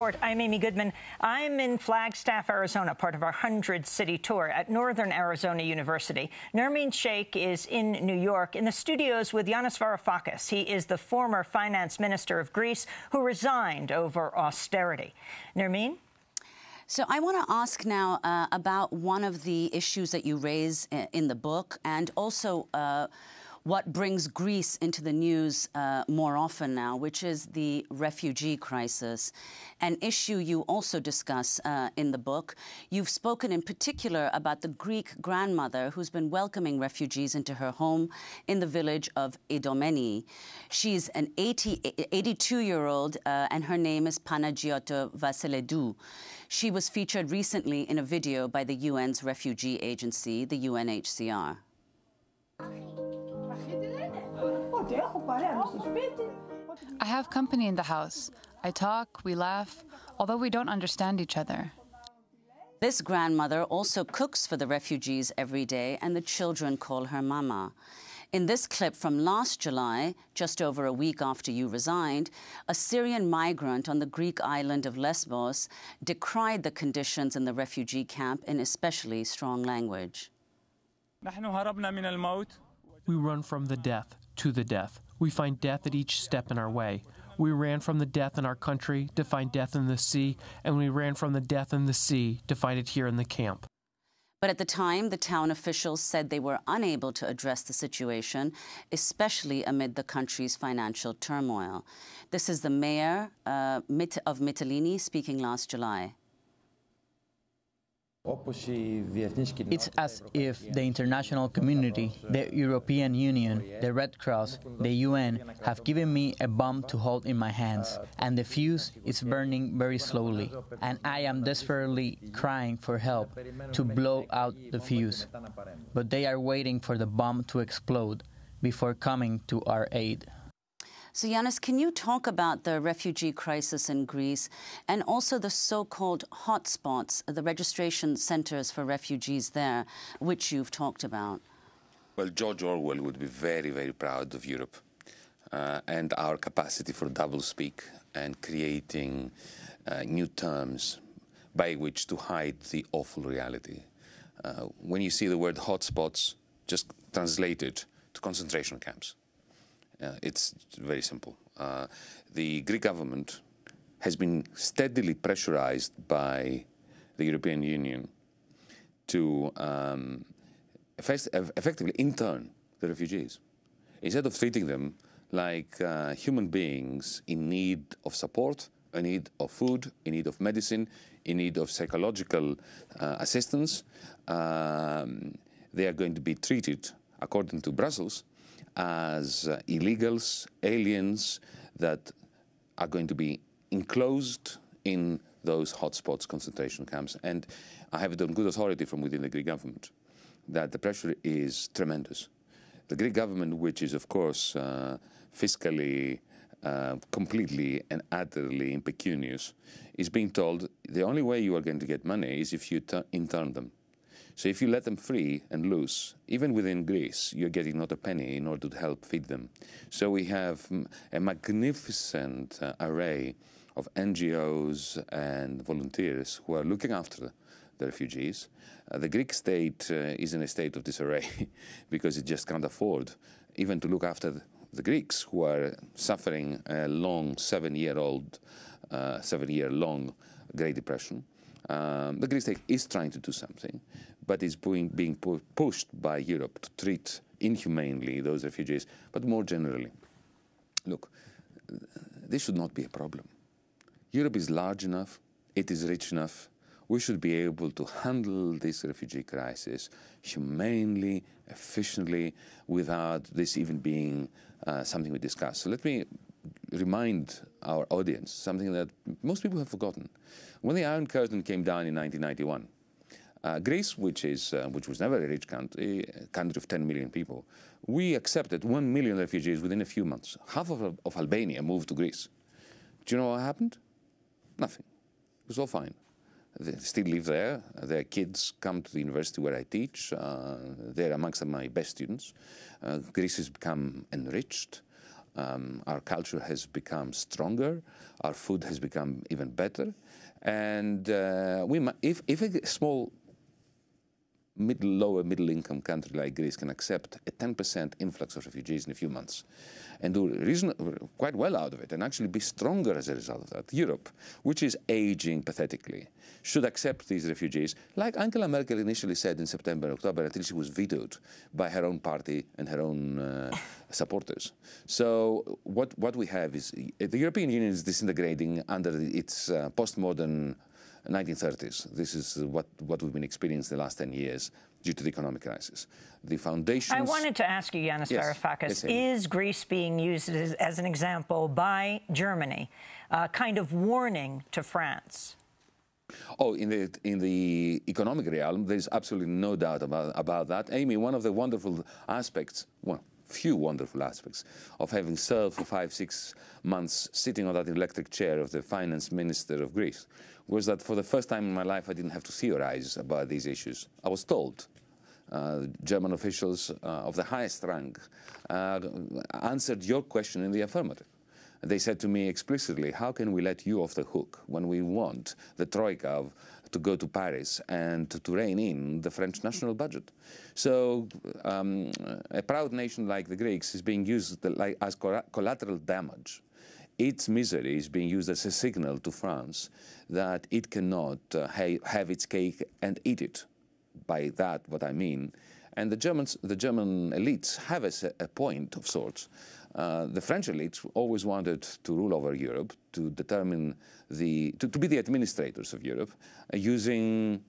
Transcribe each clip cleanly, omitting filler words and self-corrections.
I'm Amy Goodman. I'm in Flagstaff, Arizona, part of our 100-city tour at Northern Arizona University. Nermeen Sheikh is in New York in the studios with Yanis Varoufakis. He is the former finance minister of Greece who resigned over austerity. Nermeen? So I want to ask now about one of the issues that you raise in the book, and also what brings Greece into the news more often now, which is the refugee crisis, an issue you also discuss in the book. You've spoken in particular about the Greek grandmother who's been welcoming refugees into her home in the village of Idomeni. She's an 82-year-old, and her name is Panagiotou Vassiledou. She was featured recently in a video by the UN's refugee agency, the UNHCR. I have company in the house. I talk, we laugh, although we don't understand each other. This grandmother also cooks for the refugees every day, and the children call her Mama. In this clip from last July, just over a week after you resigned, a Syrian migrant on the Greek island of Lesbos decried the conditions in the refugee camp in especially strong language. We run from the death to the death. We find death at each step in our way. We ran from the death in our country to find death in the sea, and we ran from the death in the sea to find it here in the camp. But at the time, the town officials said they were unable to address the situation, especially amid the country's financial turmoil. This is the mayor of Mytilene speaking last July. It's as if the international community, the European Union, the Red Cross, the UN have given me a bomb to hold in my hands, and the fuse is burning very slowly, and I am desperately crying for help to blow out the fuse. But they are waiting for the bomb to explode before coming to our aid. So, Yanis, can you talk about the refugee crisis in Greece and also the so-called hotspots, the registration centres for refugees there, which you've talked about? Well, George Orwell would be very, very proud of Europe and our capacity for doublespeak and creating new terms by which to hide the awful reality. When you see the word hotspots, just translate it to concentration camps. It's very simple. The Greek government has been steadily pressurized by the European Union to effectively intern the refugees. Instead of treating them like human beings in need of support, in need of food, in need of medicine, in need of psychological assistance, they are going to be treated, according to Brussels, as illegals, aliens that are going to be enclosed in those hotspots, concentration camps. And I have it on good authority from within the Greek government that the pressure is tremendous. The Greek government, which is, of course, fiscally completely and utterly impecunious, is being told the only way you are going to get money is if you intern them. So if you let them free and loose, even within Greece, you're getting not a penny in order to help feed them. So we have a magnificent array of NGOs and volunteers who are looking after the refugees. The Greek state is in a state of disarray because it just can't afford even to look after the Greeks who are suffering a long seven-year-long Great Depression. The Greek state is trying to do something, but is being pushed by Europe to treat inhumanely those refugees. But more generally, look, this should not be a problem. Europe is large enough, it is rich enough. We should be able to handle this refugee crisis humanely, efficiently, without this even being something we discuss. So let me remind our audience something that most people have forgotten. When the Iron Curtain came down in 1991, Greece, which was never a rich country, a country of 10 million people, we accepted 1 million refugees within a few months. Half of Albania moved to Greece. Do you know what happened? Nothing. It was all fine. They still live there. Their kids come to the university where I teach. They're amongst my best students. Greece has become enriched. Our culture has become stronger. Our food has become even better. And if a small lower middle income country like Greece can accept a 10% influx of refugees in a few months and do quite well out of it and actually be stronger as a result of that, Europe, which is aging pathetically, should accept these refugees, like Angela Merkel initially said in September, October, until she was vetoed by her own party and her own supporters. So what we have is the European Union is disintegrating under its postmodern 1930s. This is what we've been experiencing the last 10 years due to the economic crisis. The foundations... I wanted to ask you, Yanis Varoufakis, is Greece being used as an example by Germany, kind of warning to France? Oh, in the economic realm, there's absolutely no doubt about that. Amy, one of the wonderful aspects, well, few wonderful aspects of having served for 5-6 months sitting on that electric chair of the finance minister of Greece was that for the first time in my life I didn't have to theorize about these issues. I was told. German officials of the highest rank answered your question in the affirmative. They said to me explicitly, how can we let you off the hook when we want the Troika to go to Paris and to rein in the French national budget? So a proud nation like the Greeks is being used as collateral damage. Its misery is being used as a signal to France that it cannot have its cake and eat it. By that, what I mean. And the German elites have a point of sorts. The French elites always wanted to rule over Europe, to determine to be the administrators of Europe, using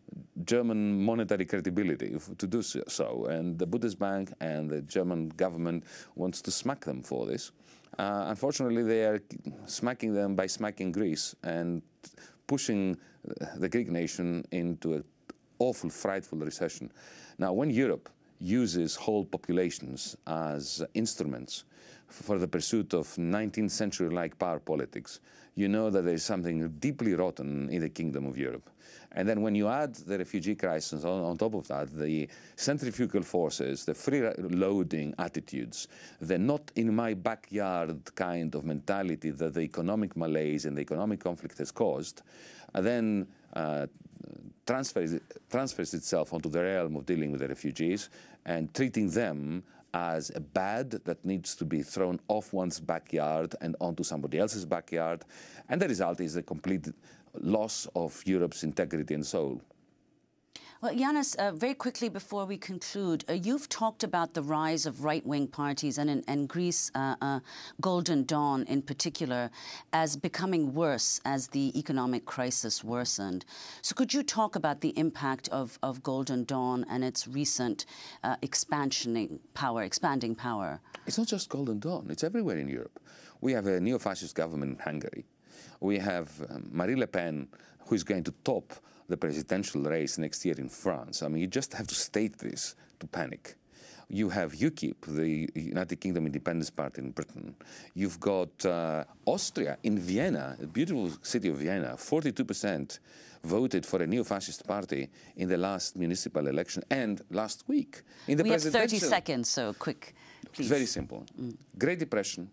German monetary credibility to do so. And the Bundesbank and the German government wants to smack them for this. Unfortunately, they are smacking them by smacking Greece and pushing the Greek nation into an awful, frightful recession. Now, when Europe uses whole populations as instruments for the pursuit of 19th century-like power politics, you know that there is something deeply rotten in the kingdom of Europe. And then when you add the refugee crisis on top of that, the centrifugal forces, the free-loading attitudes, the not in my backyard kind of mentality that the economic malaise and the economic conflict has caused, then transfers itself onto the realm of dealing with the refugees and treating them as a bad that needs to be thrown off one's backyard and onto somebody else's backyard. And the result is a complete loss of Europe's integrity and soul. Well, Yanis, very quickly before we conclude, you've talked about the rise of right-wing parties and Greece, Golden Dawn in particular, as becoming worse as the economic crisis worsened. So could you talk about the impact of Golden Dawn and its recent expanding power? It's not just Golden Dawn. It's everywhere in Europe. We have a neo-fascist government in Hungary. We have Marine Le Pen, who is going to top the presidential race next year in France. I mean, you just have to state this to panic. You have UKIP, the United Kingdom Independence Party in Britain. You've got Austria in Vienna, the beautiful city of Vienna. 42% voted for a neo-fascist party in the last municipal election and last week. In the we have 30 seconds, so quick, please. It's very simple. Great Depression,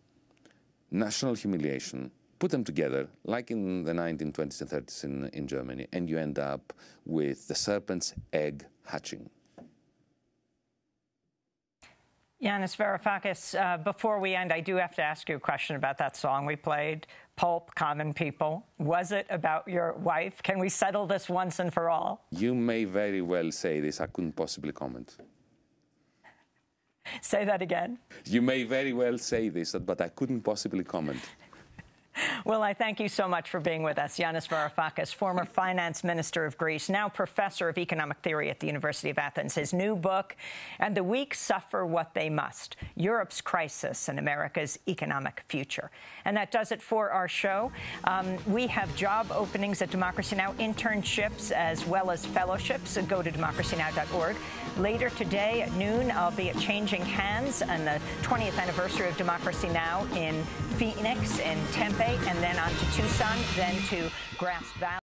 national humiliation, put them together, like in the 1920s and 30s in Germany, and you end up with the serpent's egg hatching. Yanis Varoufakis, before we end, I do have to ask you a question about that song we played, Pulp, Common People. Was it about your wife? Can we settle this once and for all? You may very well say this. I couldn't possibly comment. Say that again. You may very well say this, but I couldn't possibly comment. Well, I thank you so much for being with us. Yanis Varoufakis, former finance minister of Greece, now professor of economic theory at the University of Athens. His new book, And the Weak Suffer What They Must, Europe's Crisis and America's Economic Future. And that does it for our show. We have job openings at Democracy Now!, internships as well as fellowships. Go to democracynow.org. Later today at noon, I'll be at Changing Hands on the 20th anniversary of Democracy Now! In Phoenix and Tempe, and then on to Tucson, then to Grass Valley.